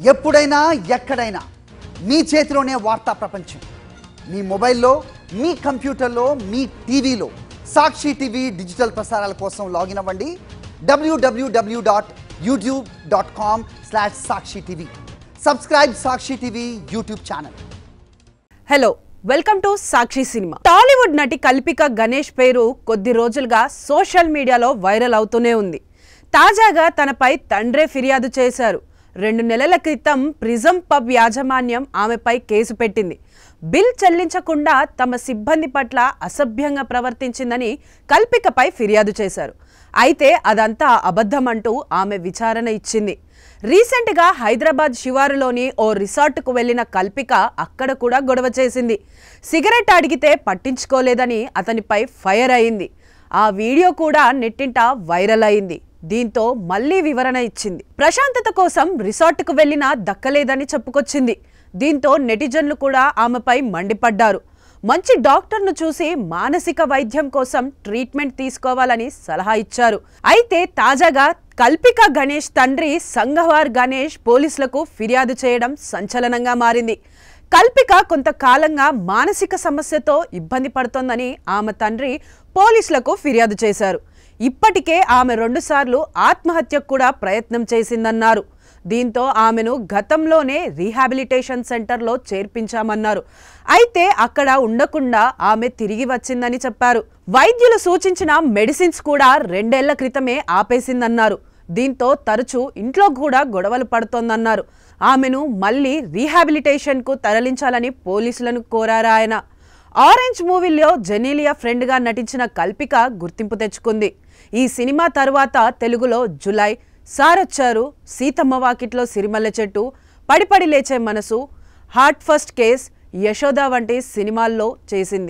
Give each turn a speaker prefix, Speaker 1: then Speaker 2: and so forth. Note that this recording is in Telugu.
Speaker 1: ఎప్పుడైనా ఎక్కడైనా మీ చేతిలోనే వార్తా ప్రపంచం. మీ మొబైల్లో, మీ కంప్యూటర్లో, మీ టీవీలో సాక్షి టీవీ డిజిటల్ ప్రసారాల కోసం లాగిన్ అవ్వండి www.youtube.com/sakshi-tv. Subscribe Sakshi TV YouTube channel.
Speaker 2: Hello, welcome to Sakshi cinema. Tollywood నటి కల్పిక గణేష్ పేరు కొద్ది రోజులుగా సోషల్ మీడియాలో వైరల్ అవుతూనే ఉంది. తాజాగా తనపై తండ్రే ఫిర్యాదు చేశారు. 2 నెలల క్రితం ప్రిజం పబ్ యాజమాన్యం ఆమెపై కేసు పెట్టింది. బిల్ చెల్లించకుండా తమ సిబ్బంది పట్ల అసభ్యంగా ప్రవర్తించిందని కల్పికపై ఫిర్యాదు చేశారు. అయితే అదంతా అబద్ధమంటూ ఆమె విచారణ ఇచ్చింది. రీసెంట్గా హైదరాబాద్ శివారులోని ఓ రిసార్టుకు వెళ్లిన కల్పిక అక్కడ కూడా గొడవ చేసింది. సిగరెట్ అడిగితే పట్టించుకోలేదని అతనిపై ఫైర్ అయింది. ఆ వీడియో కూడా నెట్టింట వైరల్ అయింది. దీంతో మళ్లీ వివరణ ఇచ్చింది. ప్రశాంతత కోసం రిసార్టుకు వెళ్లినా దక్కలేదని చెప్పుకొచ్చింది. దీంతో నెటిజన్లు కూడా ఆమెపై మండిపడ్డారు. మంచి డాక్టర్ను చూసి మానసిక వైద్యం కోసం ట్రీట్మెంట్ తీసుకోవాలని సలహా ఇచ్చారు. అయితే తాజాగా కల్పిక గణేష్ తండ్రి సంఘవార్ గణేష్ పోలీసులకు ఫిర్యాదు చేయడం సంచలనంగా మారింది. కల్పిక కొంతకాలంగా మానసిక సమస్యతో ఇబ్బంది పడుతోందని ఆమె తండ్రి పోలీసులకు ఫిర్యాదు చేశారు. ఇప్పటికే ఆమె 2 సార్లు ఆత్మహత్యకు కూడా ప్రయత్నం చేసిందన్నారు. దీంతో ఆమెను గతంలోనే రీహాబిలిటేషన్ సెంటర్లో చేర్పించామన్నారు. అయితే అక్కడ ఉండకుండా ఆమె తిరిగి వచ్చిందని చెప్పారు. వైద్యులు సూచించిన మెడిసిన్స్ కూడా 2 ఏళ్ల క్రితమే ఆపేసిందన్నారు. దీంతో తరచూ ఇంట్లో కూడా గొడవలు పడుతోందన్నారు. ఆమెను మళ్లీ రీహాబిలిటేషన్కు తరలించాలని పోలీసులను కోరారు ఆయన. ఆరెంజ్ మూవీలో జెనీలియా ఫ్రెండ్గా నటించిన కల్పిక గుర్తింపు తెచ్చుకుంది. ఈ సినిమా తర్వాత తెలుగులో జులై, సారొచ్చారు, సీతమ్మ వాకిట్లో సిరిమల్లె చెట్టు, పడిపడి లేచే మనసు, హార్ట్ ఫస్ట్ కేస్, యశోద వంటి సినిమాల్లో చేసింది.